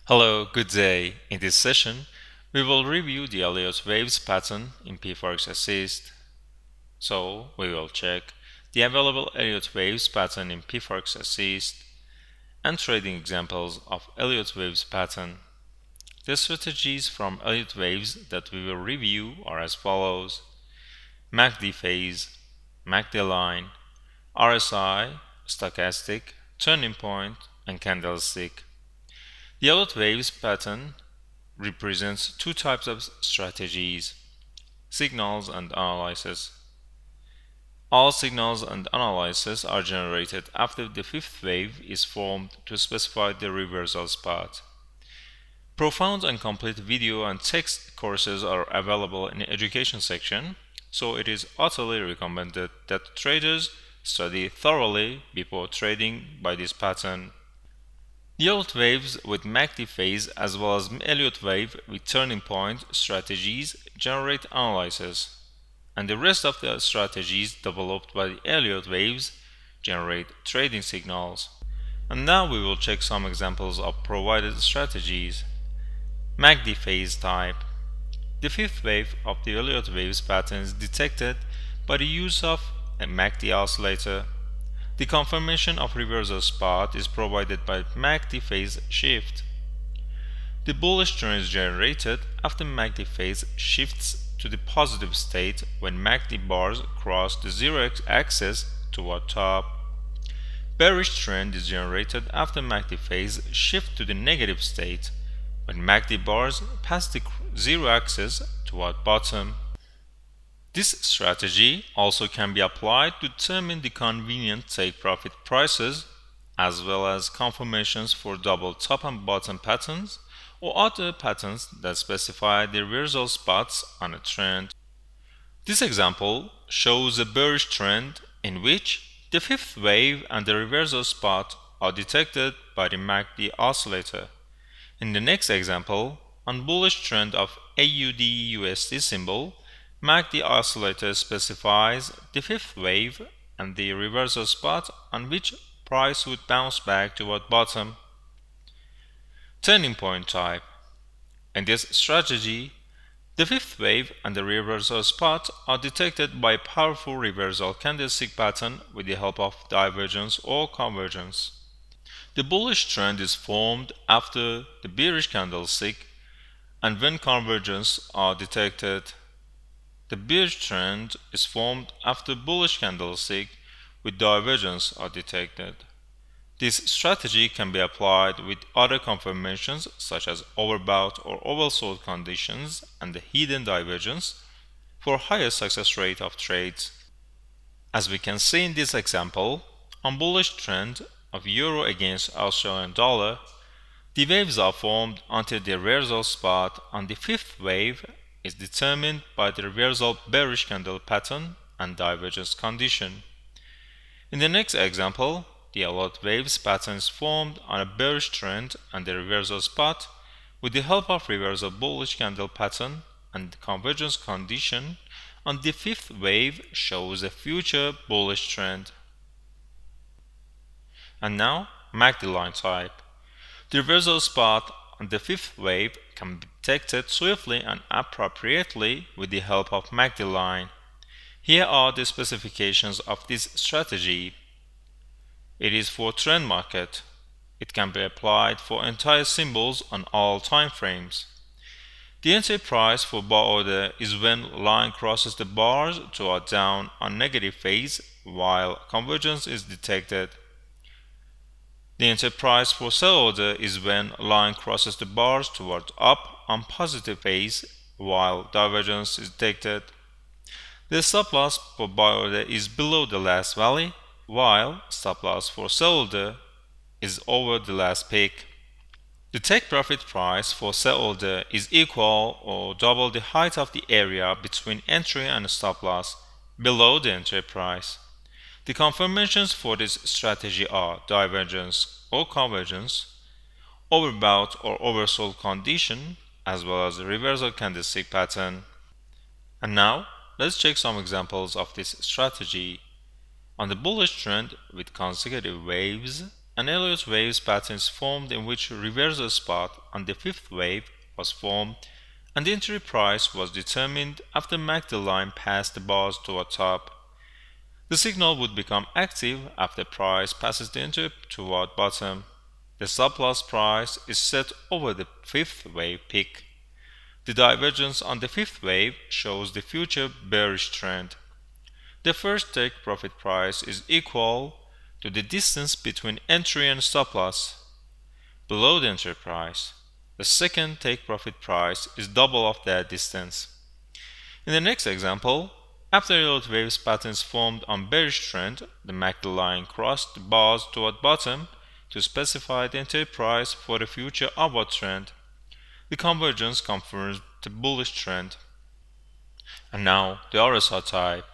Hello, good day. In this session, we will review the Elliott waves pattern in PFOREX Assist. So, we will check the available Elliott waves pattern in PFOREX Assist and trading examples of Elliott waves pattern. The strategies from Elliott waves that we will review are as follows: MACD phase, MACD line, RSI, stochastic, turning point, and candlestick. The Elliott waves pattern represents two types of strategies: signals and analysis. All signals and analysis are generated after the fifth wave is formed to specify the reversal spot. Profound and complete video and text courses are available in the education section, so it is utterly recommended that traders study thoroughly before trading by this pattern. The Elliott waves with MACD phase as well as Elliott wave with turning point strategies generate analysis, and the rest of the strategies developed by the Elliott waves generate trading signals. And now we will check some examples of provided strategies. MACD phase type. The fifth wave of the Elliott waves pattern is detected by the use of a MACD oscillator. The confirmation of reversal spot is provided by MACD phase shift. The bullish trend is generated after MACD phase shifts to the positive state when MACD bars cross the zero axis toward top. Bearish trend is generated after MACD phase shift to the negative state when MACD bars pass the zero axis toward bottom. This strategy also can be applied to determine the convenient take-profit prices, as well as confirmations for double top and bottom patterns or other patterns that specify the reversal spots on a trend. This example shows a bearish trend in which the fifth wave and the reversal spot are detected by the MACD oscillator. In the next example, on bullish trend of AUD/USD symbol, MACD oscillator specifies the fifth wave and the reversal spot on which price would bounce back toward bottom. Turning point type. In this strategy, the fifth wave and the reversal spot are detected by a powerful reversal candlestick pattern with the help of divergence or convergence. The bullish trend is formed after the bearish candlestick, and when convergence are detected, the bearish trend is formed after bullish candlestick with divergence are detected. This strategy can be applied with other confirmations such as overbought or oversold conditions and the hidden divergence for higher success rate of trades. As we can see in this example, on bullish trend of euro against Australian dollar, the waves are formed until the reversal spot on the fifth wave is determined by the reversal bearish candle pattern and divergence condition. In the next example, the Elliott waves pattern is formed on a bearish trend and the reversal spot with the help of reversal bullish candle pattern and convergence condition on the fifth wave shows a future bullish trend. And now, MACD line type. The reversal spot on the fifth wave can be detected swiftly and appropriately with the help of MACD line. Here are the specifications of this strategy. It is for trend market. It can be applied for entire symbols on all time frames. The entry price for buy order is when line crosses the bars toward down on negative phase while convergence is detected. The entry price for sell order is when line crosses the bars toward up on positive phase while divergence is detected. The stop loss for buy order is below the last valley, while stop loss for sell order is over the last peak. The take profit price for sell order is equal or double the height of the area between entry and stop loss below the entry price. The confirmations for this strategy are divergence or convergence, overbought or oversold condition, as well as the reversal candlestick pattern. And now, let's check some examples of this strategy. On the bullish trend with consecutive waves, an Elliott waves pattern is formed in which a reversal spot on the fifth wave was formed and the entry price was determined after MACD line passed the bars toward top. The signal would become active after price passes the entry toward bottom. The stop-loss price is set over the fifth wave peak. The divergence on the fifth wave shows the future bearish trend. The first take profit price is equal to the distance between entry and stop-loss below the entry price. The second take profit price is double of that distance. In the next example, after Elliott waves patterns formed on bearish trend, the MACD line crossed the bars toward bottom to specify the entry price for the future upward trend. The convergence confirms the bullish trend. And now the RSI type.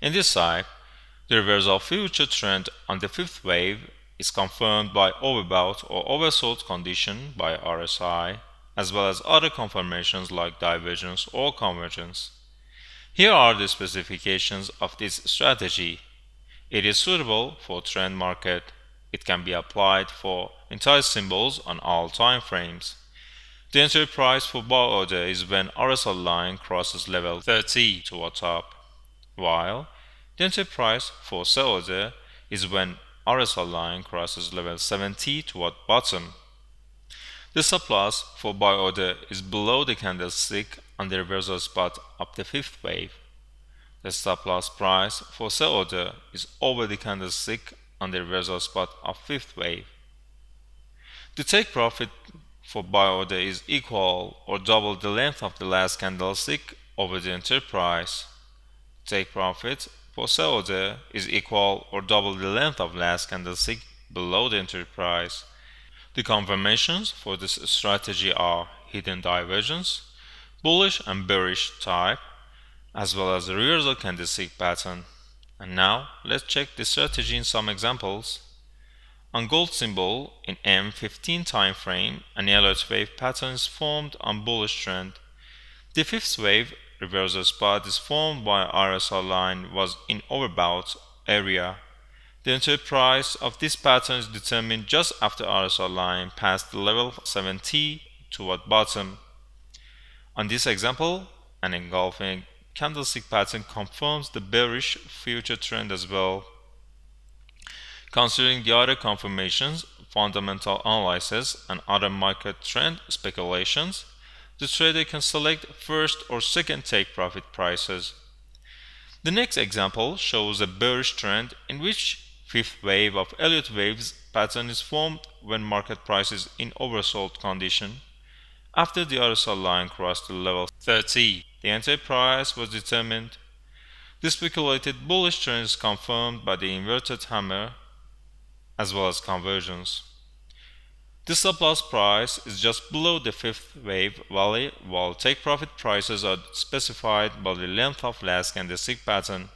In this type, the reversal future trend on the fifth wave is confirmed by overbought or oversold condition by RSI, as well as other confirmations like divergence or convergence. Here are the specifications of this strategy. It is suitable for trend market. It can be applied for entire symbols on all time frames. The entry price for buy order is when RSI line crosses level 30 toward top, while the entry price for sell order is when RSI line crosses level 70 toward bottom. The stop loss for buy order is below the candlestick on the reversal spot of the fifth wave. The stop loss price for sell order is over the candlestick on the reversal spot of fifth wave. The take profit for buy order is equal or double the length of the last candlestick over the entry price. Take profit for sell order is equal or double the length of last candlestick below the entry price. The confirmations for this strategy are hidden divergence, bullish and bearish type, as well as the reversal candlestick pattern. And now let's check the strategy in some examples. On gold symbol in M15 time frame, an Elliott wave pattern is formed on bullish trend. The fifth wave reversal spot is formed by RSI line was in overbought area. The entry price of this pattern is determined just after RSI line passed the level 70 toward bottom. On this example, an engulfing candlestick pattern confirms the bearish future trend as well. Considering the other confirmations, fundamental analysis, and other market trend speculations, the trader can select first or second take profit prices. The next example shows a bearish trend in which fifth wave of Elliott waves pattern is formed when market price is in oversold condition. After the RSI line crossed the level 30, the entry price was determined. The speculated bullish trend is confirmed by the inverted hammer as well as convergence. The stop loss price is just below the fifth wave valley, while take profit prices are specified by the length of last candlestick pattern.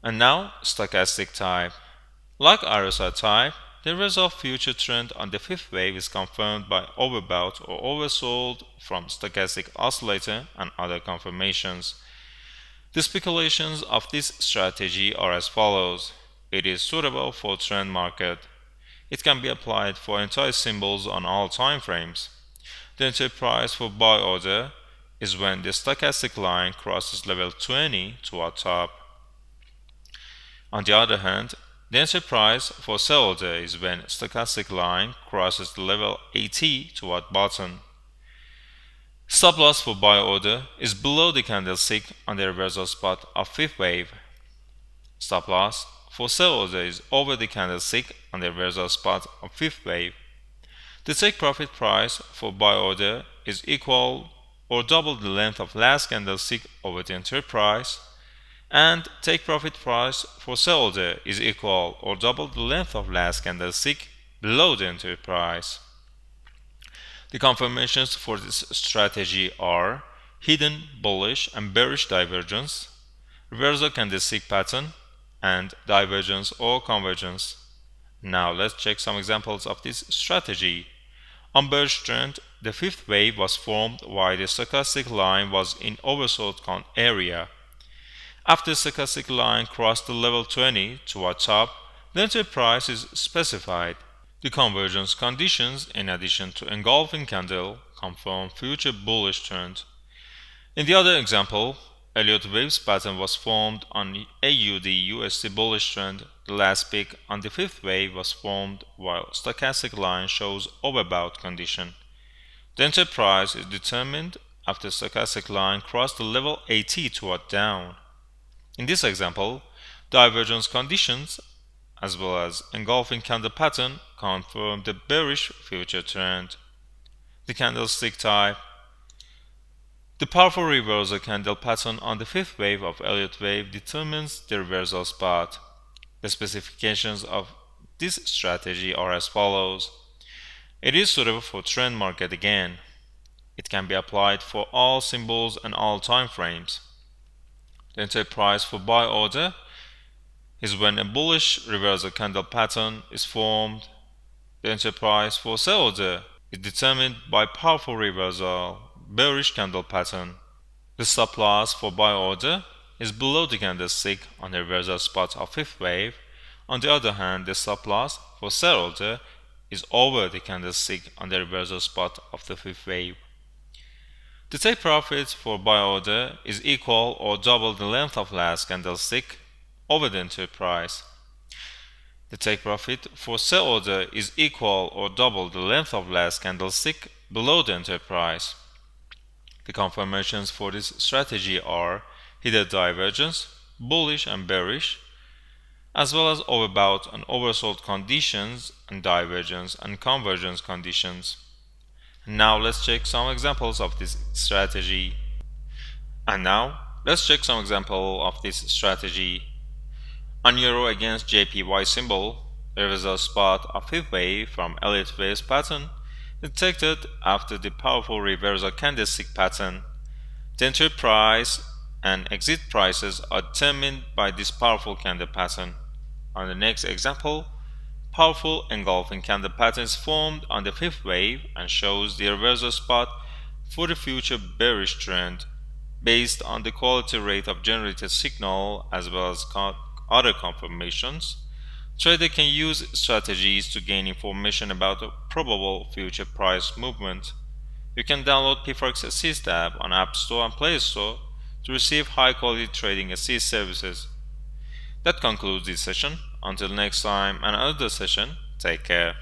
And now stochastic type. Like RSI type, the reversal future trend on the fifth wave is confirmed by overbought or oversold from stochastic oscillator and other confirmations. The speculations of this strategy are as follows. It is suitable for trend market. It can be applied for entire symbols on all time frames. The entry price for buy order is when the stochastic line crosses level 20 toward top. On the other hand, the entry price for sell order is when stochastic line crosses the level 80 toward bottom. Stop loss for buy order is below the candlestick on the reversal spot of fifth wave. Stop loss for sell order is over the candlestick on the reversal spot of fifth wave. The take profit price for buy order is equal or double the length of last candlestick over the entry price, and take profit price for sell order is equal or double the length of last candlestick below the entry price. The confirmations for this strategy are hidden bullish and bearish divergence, reversal candlestick pattern, and divergence or convergence. Now let's check some examples of this strategy. On bearish trend, the fifth wave was formed while the stochastic line was in oversold area. After the stochastic line crossed the level 20 toward top, the entry price is specified. The convergence conditions, in addition to engulfing candle, confirm future bullish trend. In the other example, Elliott waves pattern was formed on AUD-USD bullish trend. The last peak on the fifth wave was formed while stochastic line shows overbought condition. The entry price is determined after stochastic line crossed the level AT toward down. In this example, divergence conditions as well as engulfing candle pattern confirm the bearish future trend. The candlestick type. The powerful reversal candle pattern on the fifth wave of Elliott wave determines the reversal spot. The specifications of this strategy are as follows. It is suitable for trend market again. It can be applied for all symbols and all time frames. The entry price for buy order is when a bullish reversal candle pattern is formed. The entry price for sell order is determined by powerful reversal bearish candle pattern. The stop loss for buy order is below the candlestick on the reversal spot of fifth wave. On the other hand, the stop loss for sell order is over the candlestick on the reversal spot of the fifth wave. The take profit for buy order is equal or double the length of last candlestick over the entry price. The take profit for sell order is equal or double the length of last candlestick below the entry price. The confirmations for this strategy are either divergence, bullish and bearish, as well as overbought and oversold conditions and divergence and convergence conditions. Now let's check some examples of this strategy. On Euro against JPY symbol, reversal spot of fifth wave from Elliott waves pattern detected after the powerful reversal candlestick pattern. The entry price and exit prices are determined by this powerful candle pattern. On the next example, powerful engulfing candle pattern is formed on the fifth wave and shows the reversal spot for the future bearish trend. Based on the quality rate of generated signal as well as other confirmations, trader can use strategies to gain information about a probable future price movement. You can download PFOREX Assist app on App Store and Play Store to receive high-quality trading assist services. That concludes this session. Until next time and another session, take care.